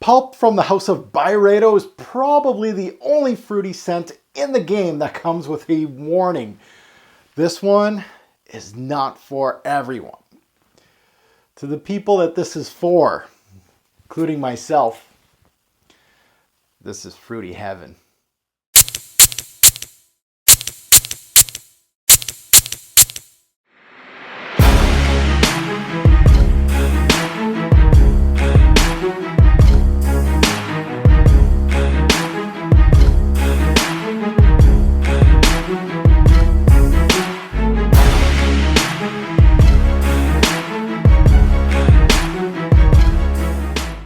Pulp from the house of Byredo is probably the only fruity scent in the game that comes with a warning. This one is not for everyone. To the people that this is for, including myself, this is fruity heaven.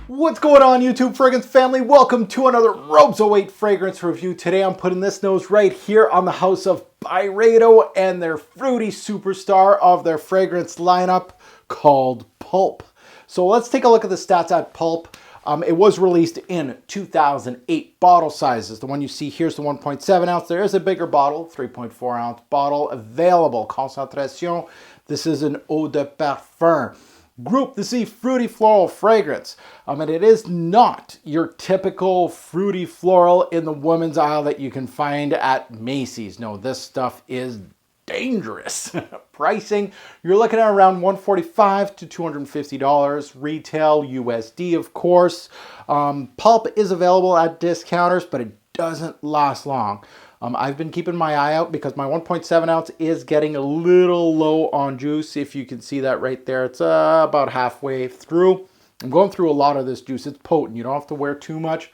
What's going on, YouTube fragrance family? Welcome to another Robes 08 fragrance review. Today I'm putting this nose right here on the house of Byredo and their fruity superstar of their fragrance lineup called Pulp. So let's take a look at the stats at Pulp. It was released in 2008 bottle sizes. The one you see here is the 1.7 ounce. There is a bigger bottle, 3.4 ounce bottle available. Concentration. This is an eau de parfum. Group, this is a fruity floral fragrance. And it is not your typical fruity floral in the women's aisle that you can find at Macy's. No, this stuff is dangerous. Pricing, you're looking at around $145 to $250 retail USD, of course. Pulp is available at discounters, but it doesn't last long. I've been keeping my eye out because my 1.7 ounce is getting a little low on juice. If you can see that right there, it's about halfway through. I'm going through a lot of this juice. It's potent. You don't have to wear too much,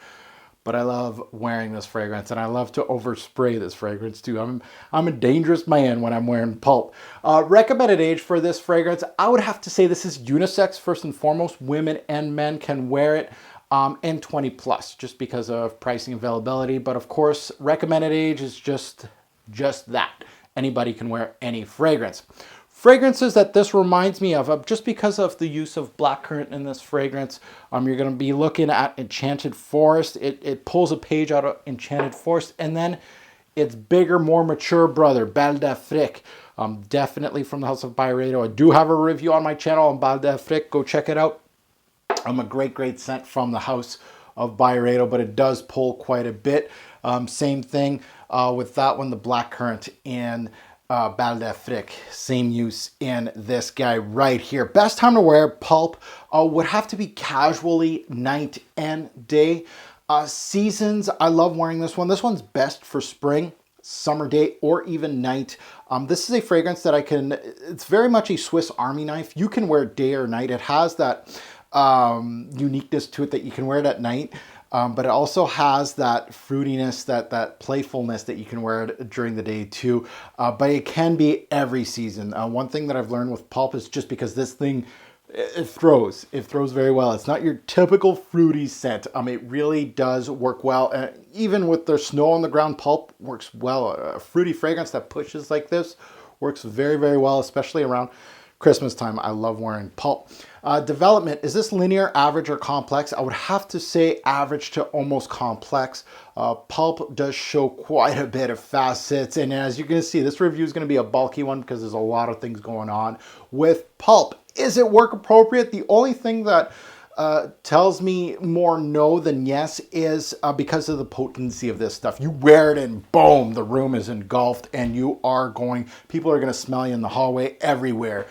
but I love wearing this fragrance, and I love to overspray this fragrance too. I'm a dangerous man when I'm wearing Pulp. Recommended age for this fragrance, I would have to say this is unisex first and foremost. Women and men can wear it. And 20 plus, just because of pricing availability. But of course, recommended age is just that. Anybody can wear any fragrance. Fragrances that this reminds me of, just because of the use of blackcurrant in this fragrance, you're going to be looking at Enchanted Forest. It pulls a page out of Enchanted Forest, and then its bigger, more mature brother, Bal d'Afrique. Definitely from the house of Byredo. I do have a review on my channel on Bal d'Afrique. Go check it out. A great scent from the house of Byredo, but it does pull quite a bit. Same thing with that one, the blackcurrant in Bal d'Afrique. Same use in this guy right here. Best time to wear Pulp would have to be casually, night and day. Seasons, I love wearing this one. This one's best for spring, summer day, or even night. This is a fragrance that it's very much a Swiss Army knife. You can wear it day or night. It has that uniqueness to it that you can wear it at night, but it also has that fruitiness, that playfulness that you can wear it during the day too. But it can be every season. One thing that I've learned with Pulp is just because this thing, it throws very well. It's not your typical fruity scent. It really does work well. Even with their snow on the ground, Pulp works well. A fruity fragrance that pushes like this works very well, especially around Christmas time. I love wearing Pulp. Development, is this linear, average, or complex? I would have to say average to almost complex. Pulp does show quite a bit of facets, and as you can see, this review is going to be a bulky one because there's a lot of things going on with Pulp. Is it work appropriate? The only thing that tells me more no than yes is because of the potency of this stuff. You wear it and boom, the room is engulfed, and people are going to smell you in the hallway everywhere.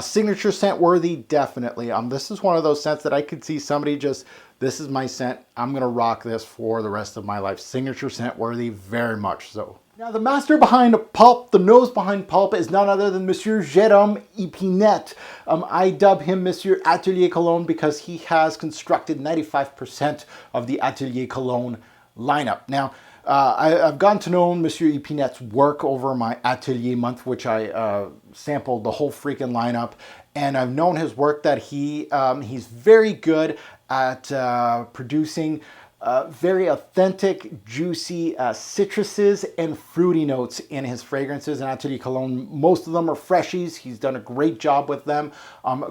Signature scent worthy, definitely. This is one of those scents that I could see somebody this is my scent. I'm going to rock this for the rest of my life. Signature scent worthy, very much so. Now, the master behind Pulp, the nose behind Pulp, is none other than Monsieur Wearability and Epinette. I dub him Monsieur Atelier Cologne because he has constructed 95% of the Atelier Cologne lineup. Now, I've gotten to know Monsieur Epinette's work over my Atelier month, which I sampled the whole freaking lineup, and I've known his work that he's very good at producing very authentic, juicy citruses and fruity notes in his fragrances. And Atelier Cologne, most of them are freshies. He's done a great job with them.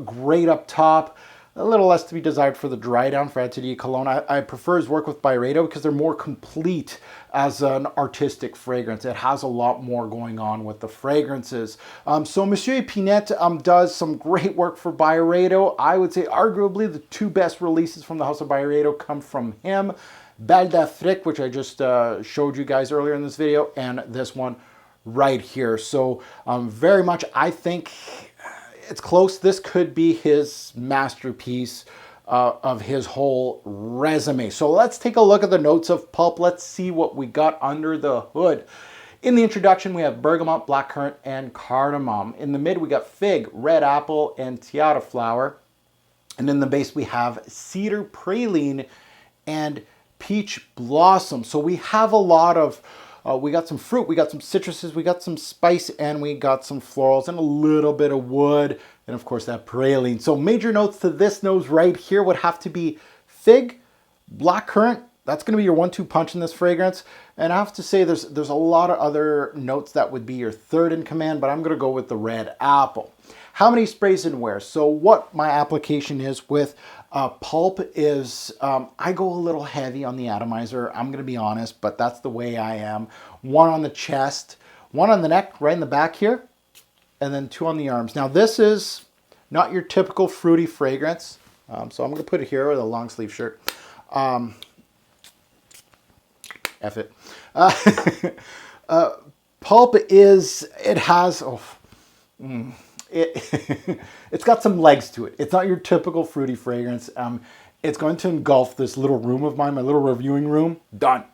Great up top. a little less to be desired for the dry down for Atelier Cologne. I prefer his work with Byredo because they're more complete as an artistic fragrance. It has a lot more going on with the fragrances. So Monsieur Epinette does some great work for Byredo. I would say arguably the two best releases from the house of Byredo come from him. Belle d'Afrique, which I just showed you guys earlier in this video, and this one right here. So very much, I think it's close. This could be his masterpiece of his whole resume. So let's take a look at the notes of Pulp. Let's see what we got under the hood. In the introduction, we have bergamot, blackcurrant, and cardamom. In the mid, we got fig, red apple, and tiara flower. And in the base, we have cedar praline and peach blossom. So we have a lot of we got some fruit, we got some citruses, we got some spice, and we got some florals and a little bit of wood, and of course that praline. So major notes to this nose right here would have to be fig, blackcurrant. That's going to be your 1-2 punch in this fragrance. And I have to say there's a lot of other notes that would be your third in command, but I'm going to go with the red apple. How many sprays and where? So what my application is with Pulp is I go a little heavy on the atomizer. I'm going to be honest, but that's the way I am. 1 on the chest, 1 on the neck, right in the back here, and then 2 on the arms. Now this is not your typical fruity fragrance, so I'm going to put it here with a long sleeve shirt. F it. Pulp is, it has, it's got some legs to it. It's not your typical fruity fragrance. It's going to engulf this little room of mine, my little reviewing room. Done.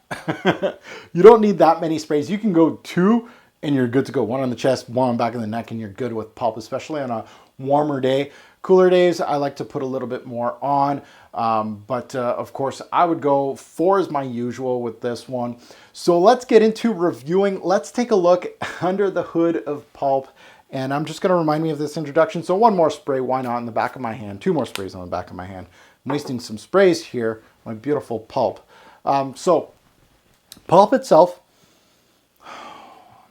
You don't need that many sprays. You can go 2 and you're good to go. 1 on the chest, 1 on the back of the neck, and you're good with Pulp, especially on a warmer day. Cooler days, I like to put a little bit more on. But of course, I would go 4 is my usual with this one. So let's get into reviewing. Let's take a look under the hood of Pulp. And I'm just going to remind me of this introduction. So 1 more spray, why not, in the back of my hand. 2 more sprays on the back of my hand. I'm wasting some sprays here, my beautiful Pulp. So Pulp itself, oh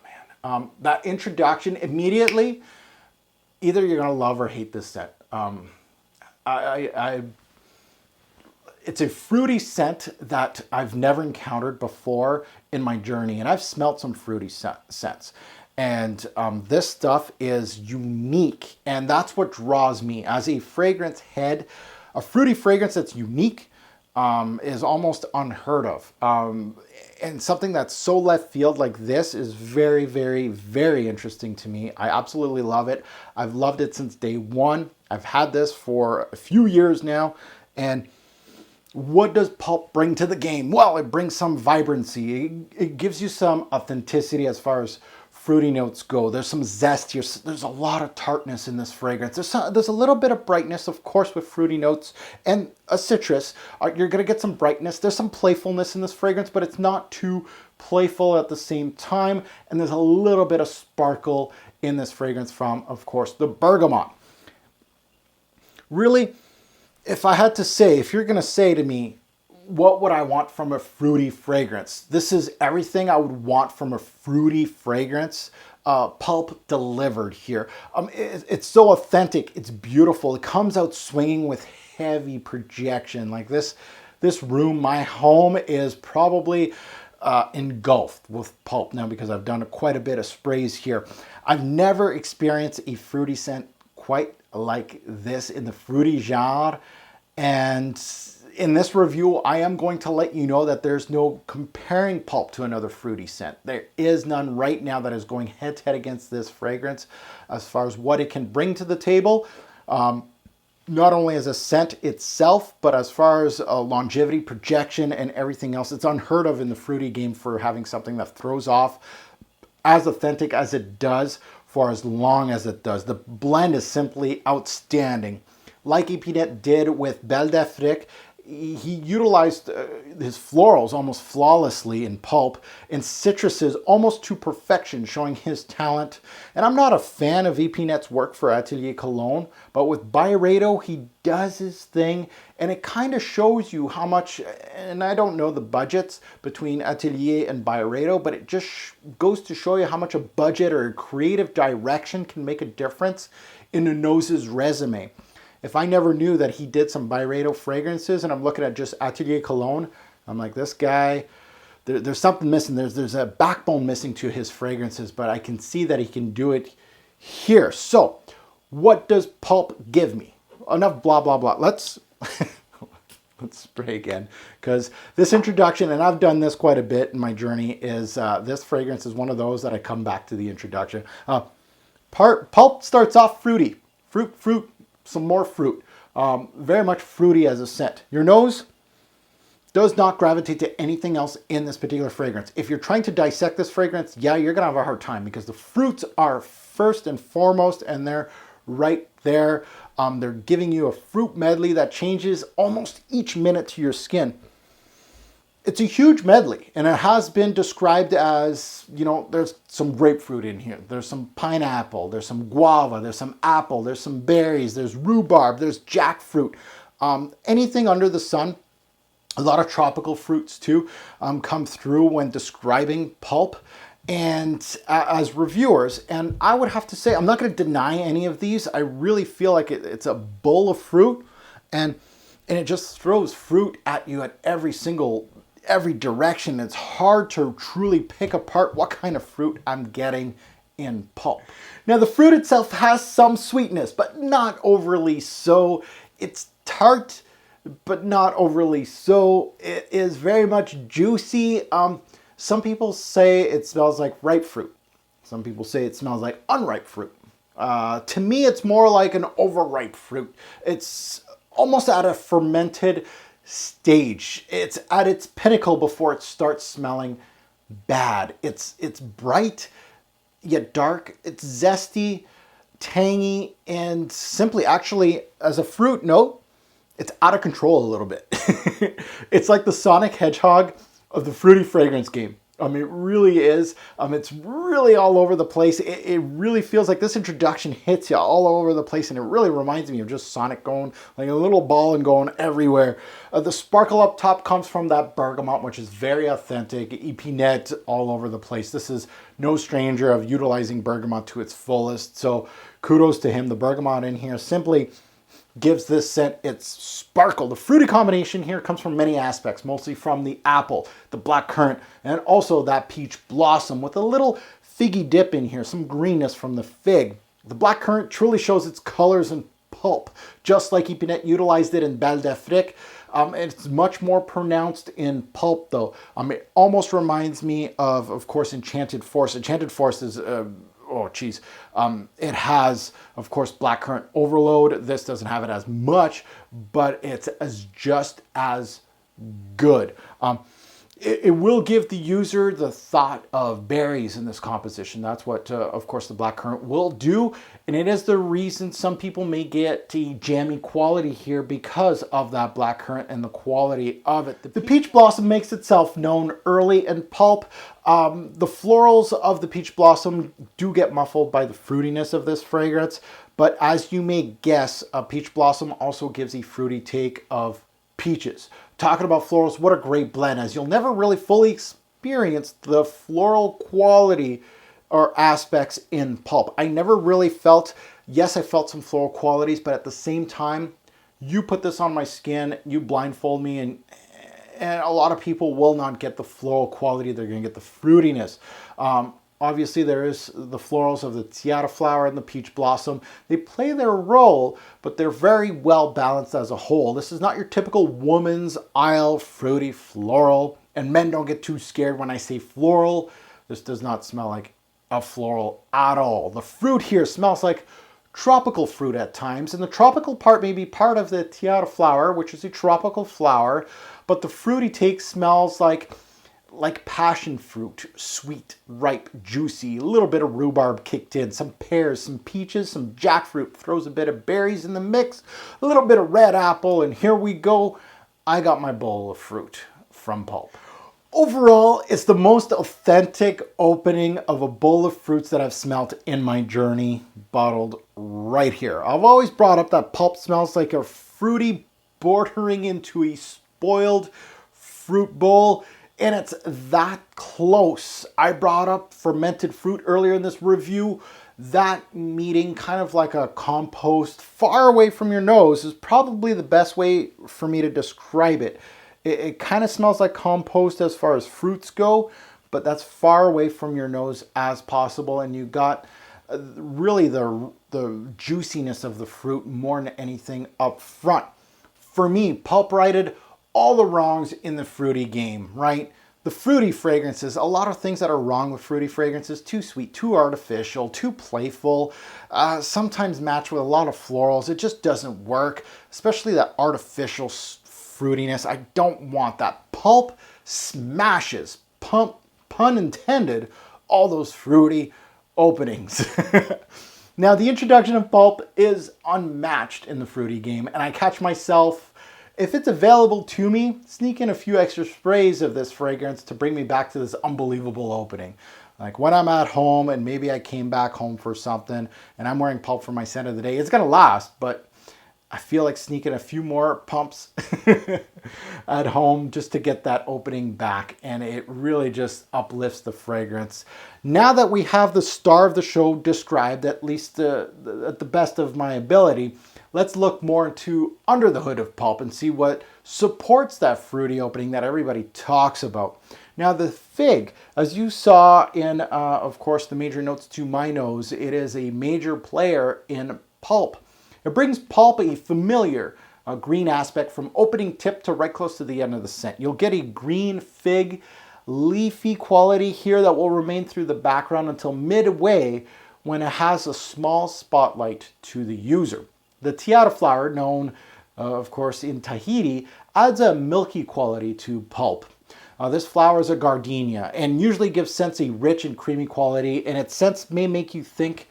man, that introduction immediately, either you're going to love or hate this scent. It's a fruity scent that I've never encountered before in my journey, and I've smelt some fruity scents. And this stuff is unique, and that's what draws me. As a fragrance head, a fruity fragrance that's unique is almost unheard of. And something that's so left field like this is very, very, very interesting to me. I absolutely love it. I've loved it since day 1. I've had this for a few years now, and what does Pulp bring to the game? Well, it brings some vibrancy. It gives you some authenticity as far as fruity notes go. There's some zest here. There's a lot of tartness in this fragrance. There's a little bit of brightness, of course, with fruity notes and a citrus. You're going to get some brightness. There's some playfulness in this fragrance, but it's not too playful at the same time. And there's a little bit of sparkle in this fragrance from, of course, the bergamot. Really, if I had to say, if you're going to say to me, what would I want from a fruity fragrance? This is everything I would want from a fruity fragrance. Pulp delivered here. It's so authentic. It's beautiful. It comes out swinging with heavy projection. Like this room, my home is probably engulfed with Pulp now because I've done quite a bit of sprays here. I've never experienced a fruity scent quite like this in the fruity genre. And in this review, I am going to let you know that there's no comparing Pulp to another fruity scent. There is none right now that is going head to head against this fragrance as far as what it can bring to the table. Not only as a scent itself, but as far as longevity, projection, and everything else. It's unheard of in the fruity game for having something that throws off as authentic as it does for as long as it does. The blend is simply outstanding. Like Epinette did with Belle d'Afrique, he utilized his florals almost flawlessly in Pulp and citruses almost to perfection, showing his talent. And I'm not a fan of Epinette's work for Atelier Cologne, but with Byredo, he does his thing, and it kind of shows you how much, and I don't know the budgets between Atelier and Byredo, but it just goes to show you how much a budget or a creative direction can make a difference in a nose's resume. if I never knew that he did some Byredo fragrances, and I'm looking at just Atelier Cologne, I'm like, this guy, there's something missing. There's a backbone missing to his fragrances, but I can see that he can do it here. So what does Pulp give me? Enough blah, blah, blah. Let's spray again, because this introduction, and I've done this quite a bit in my journey, is this fragrance is one of those that I come back to the introduction. Pulp starts off fruity. Fruit, some more fruit. Very much fruity as a scent. Your nose does not gravitate to anything else in this particular fragrance. If you're trying to dissect this fragrance, yeah, you're gonna have a hard time, because the fruits are first and foremost, and they're right there. They're giving you a fruit medley that changes almost each minute to your skin. It's a huge medley, and it has been described as, you know, there's some grapefruit in here, there's some pineapple, there's some guava, there's some apple, there's some berries, there's rhubarb, there's jackfruit, anything under the sun. A lot of tropical fruits too come through when describing Pulp and as reviewers. And I would have to say, I'm not going to deny any of these. I really feel like it's a bowl of fruit, and it just throws fruit at you at every direction. It's hard to truly pick apart what kind of fruit I'm getting in Pulp. Now, the fruit itself has some sweetness, but not overly so. It's tart, but not overly so. It is very much juicy. Some people say it smells like ripe fruit. Some people say it smells like unripe fruit. To me, it's more like an overripe fruit. It's almost at a fermented stage. It's at its pinnacle before it starts smelling bad. It's bright yet dark. It's zesty, tangy, and simply, actually, as a fruit note, it's out of control a little bit. It's like the Sonic Hedgehog of the fruity fragrance game. It really is. It's really all over the place. It really feels like this introduction hits you all over the place, and it really reminds me of just Sonic going like a little ball and going everywhere. The sparkle up top comes from that bergamot, which is very authentic. Epinette all over the place. This is no stranger of utilizing bergamot to its fullest, so kudos to him. The bergamot in here simply gives this scent its sparkle. The fruity combination here comes from many aspects, mostly from the apple, the black currant, and also that peach blossom with a little figgy dip in here, some greenness from the fig. The black currant truly shows its colors in Pulp, just like Epinette utilized it in Belle d'Afrique. It's much more pronounced in Pulp, though. It almost reminds me of course, Enchanted Forest. Enchanted Forest is it has, of course, blackcurrant overload. This doesn't have it as much, but it's just as good. It will give the user the thought of berries in this composition. That's what, of course, the blackcurrant will do. And it is the reason some people may get the jammy quality here because of that blackcurrant and the quality of it. The peach blossom makes itself known early in Pulp. The florals of the peach blossom do get muffled by the fruitiness of this fragrance. But as you may guess, a peach blossom also gives a fruity take of peaches. Talking about florals, what a great blend, as you'll never really fully experience the floral quality or aspects in Pulp. I never really felt, yes, I felt some floral qualities, but at the same time, you put this on my skin, you blindfold me, and a lot of people will not get the floral quality. They're going to get the fruitiness. Obviously, there is the florals of the tiara flower and the peach blossom. They play their role, but they're very well balanced as a whole. This is not your typical woman's aisle fruity floral. And men, don't get too scared when I say floral. This does not smell like a floral at all. The fruit here smells like tropical fruit at times, and the tropical part may be part of the tiara flower, which is a tropical flower, but the fruity take smells like passion fruit, sweet, ripe, juicy, a little bit of rhubarb kicked in, some pears, some peaches, some jackfruit, throws a bit of berries in the mix, a little bit of red apple, and here we go. I got my bowl of fruit from Pulp. Overall, it's the most authentic opening of a bowl of fruits that I've smelt in my journey, bottled right here. I've always brought up that Pulp smells like a fruity bordering into a spoiled fruit bowl. And it's that close. I brought up fermented fruit earlier in this review. that meeting kind of like a compost far away from your nose is probably the best way for me to describe it. It kind of smells like compost as far as fruits go, but that's far away from your nose as possible, and you got really the juiciness of the fruit more than anything up front. For me, Pulp righted all the wrongs in the fruity game, right? The fruity fragrances, a lot of things that are wrong with fruity fragrances: too sweet, too artificial, too playful, sometimes matched with a lot of florals. It just doesn't work, especially that artificial fruitiness. I don't want that. Pulp smashes, pun intended, all those fruity openings. Now, the introduction of Pulp is unmatched in the fruity game, and I catch myself, if it's available to me, sneak in a few extra sprays of this fragrance to bring me back to this unbelievable opening. Like when I'm at home and maybe I came back home for something and I'm wearing Pulp for my scent of the day, it's gonna last, but I feel like sneaking a few more pumps at home just to get that opening back, and it really just uplifts the fragrance. Now that we have the star of the show described, at least at the best of my ability, let's look more into under the hood of Pulp and see what supports that fruity opening that everybody talks about. Now, the fig, as you saw in, of course, the major notes to my nose, it is a major player in Pulp. It brings Pulp a familiar green aspect from opening tip to right close to the end of the scent. You'll get a green fig leafy quality here that will remain through the background until midway, when it has a small spotlight to the user. The tiara flower, known of course in Tahiti, adds a milky quality to Pulp. This flower is a gardenia and usually gives scents a rich and creamy quality, and its scents may make you think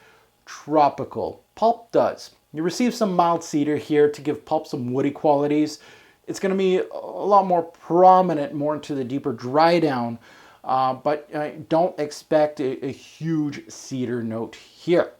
tropical. Pulp does. You receive some mild cedar here to give Pulp some woody qualities. It's going to be a lot more prominent, more into the deeper dry down, but don't expect a huge cedar note here.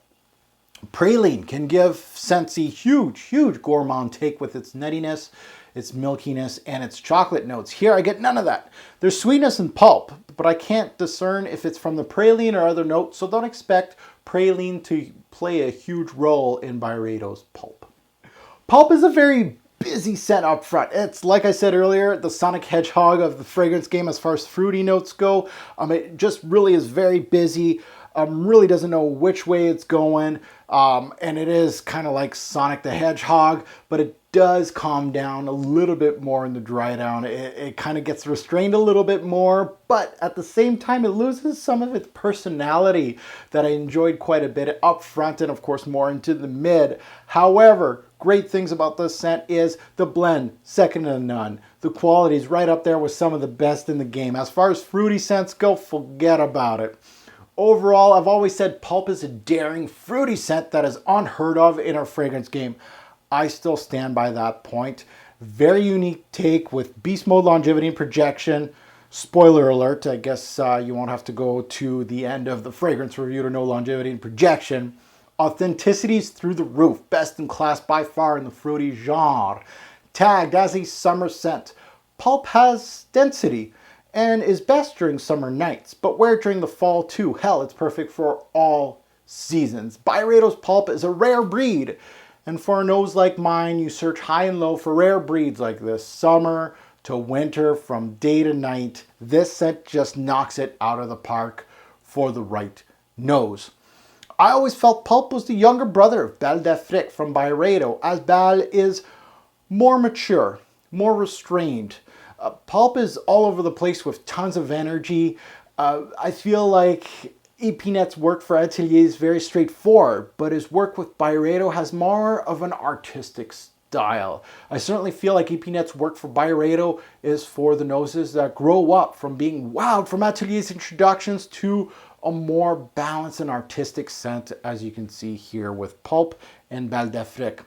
Praline can give scents a huge gourmand take with its nuttiness, its milkiness, and its chocolate notes. Here I get none of that. There's sweetness in Pulp, but I can't discern if it's from the praline or other notes, so don't expect praline to play a huge role in Byredo's Pulp. Pulp is a very busy scent up front. It's, like I said earlier, the Sonic Hedgehog of the fragrance game as far as fruity notes go. It just really is very busy. Really doesn't know which way it's going, and it is kind of like Sonic the Hedgehog, but it does calm down a little bit more in the dry down. It kind of gets restrained a little bit more, but at the same time it loses some of its personality that I enjoyed quite a bit up front, and of course more into the mid. However, great things about this scent is the blend, second to none. The quality is right up there with some of the best in the game. As far as fruity scents go, forget about it. Overall, I've always said Pulp is a daring, fruity scent that is unheard of in our fragrance game. I still stand by that point. Very unique take with beast mode, longevity, and projection. Spoiler alert, I guess you won't have to go to the end of the fragrance review to know longevity and projection. Authenticity's through the roof. Best in class by far in the fruity genre. Tagged as a summer scent, Pulp has density and is best during summer nights, but wear during the fall too. Hell, it's perfect for all seasons. Byredo's Pulp is a rare breed, and for a nose like mine, you search high and low for rare breeds like this. Summer to winter, from day to night, this scent just knocks it out of the park for the right nose. I always felt Pulp was the younger brother of Belle d'Afrique from Byredo, as Belle is more mature, more restrained. Pulp is all over the place with tons of energy. I feel like Epinette's work for Atelier is very straightforward, but his work with Byredo has more of an artistic style. I certainly feel like Epinette's work for Byredo is for the noses that grow up from being wowed from Atelier's introductions to a more balanced and artistic scent, as you can see here with Pulp and Belle d'Afrique.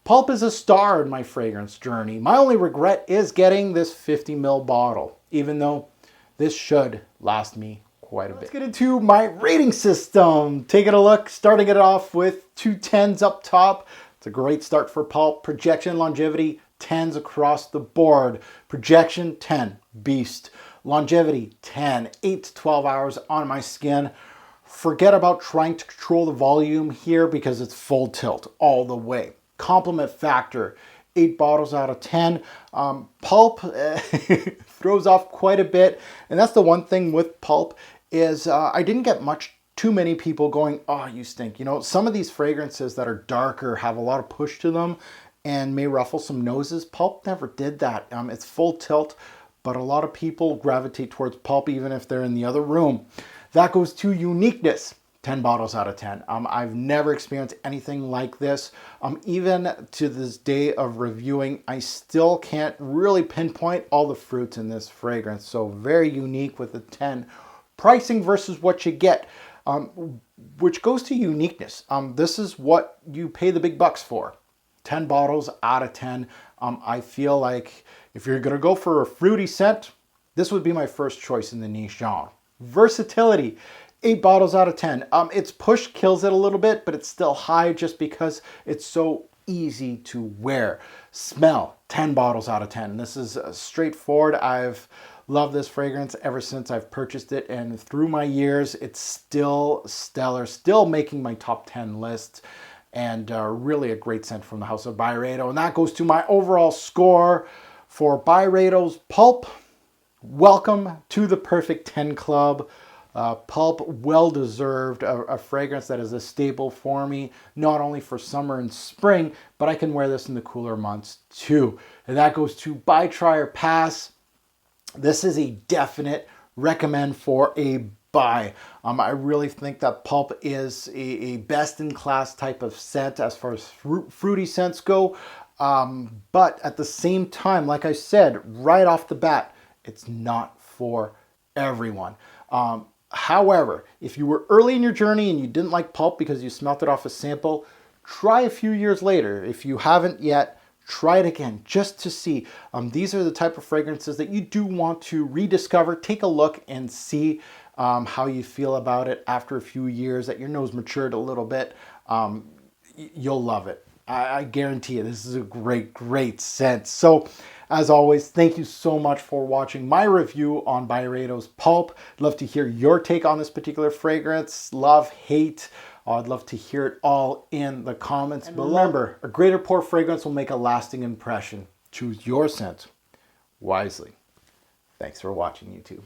Pulp is a star in my fragrance journey. My only regret is getting this 50 ml bottle, even though this should last me quite a bit. Let's get into my rating system. Taking a look, starting it off with 2 10s up top. It's a great start for Pulp. Projection, longevity, 10s across the board. Projection, 10, beast. Longevity, 10, 8 to 12 hours on my skin. Forget about trying to control the volume here because it's full tilt all the way. Compliment factor, 8 bottles out of 10. Pulp throws off quite a bit. And that's the one thing with Pulp is I didn't get too many people going, oh, you stink. You know, some of these fragrances that are darker have a lot of push to them and may ruffle some noses. Pulp never did that. It's full tilt, but a lot of people gravitate towards Pulp even if they're in the other room. That goes to uniqueness. 10 bottles out of 10. I've never experienced anything like this. Even to this day of reviewing, I still can't really pinpoint all the fruits in this fragrance. So very unique with the 10. Pricing versus what you get, which goes to uniqueness. This is what you pay the big bucks for. 10 bottles out of 10. I feel like if you're gonna go for a fruity scent, this would be my first choice in the niche genre. Versatility. 8 bottles out of 10. Its push kills it a little bit, but it's still high just because it's so easy to wear. Smell, 10 bottles out of 10. This is straightforward. I've loved this fragrance ever since I've purchased it, and through my years, it's still stellar, still making my top 10 list, and really a great scent from the house of Byredo. And that goes to my overall score for Byredo's Pulp. Welcome to the Perfect 10 Club. Pulp, well-deserved, a fragrance that is a staple for me, not only for summer and spring, but I can wear this in the cooler months too. And that goes to buy, try, or pass. This is a definite recommend for a buy. I really think that Pulp is a best-in-class type of scent as far as fruity scents go. But at the same time, like I said, right off the bat, it's not for everyone. However, if you were early in your journey and you didn't like Pulp because you smelt it off a sample, try a few years later. If you haven't yet, try it again just to see. These are the type of fragrances that you do want to rediscover. Take a look and see how you feel about it after a few years, that your nose matured a little bit. You'll love it. I guarantee you, this is a great, great scent. So, as always, thank you so much for watching my review on Byredo's Pulp. I'd love to hear your take on this particular fragrance. Love, hate. I'd love to hear it all in the comments below. Remember, a greater pour fragrance will make a lasting impression. Choose your scent wisely. Thanks for watching, YouTube.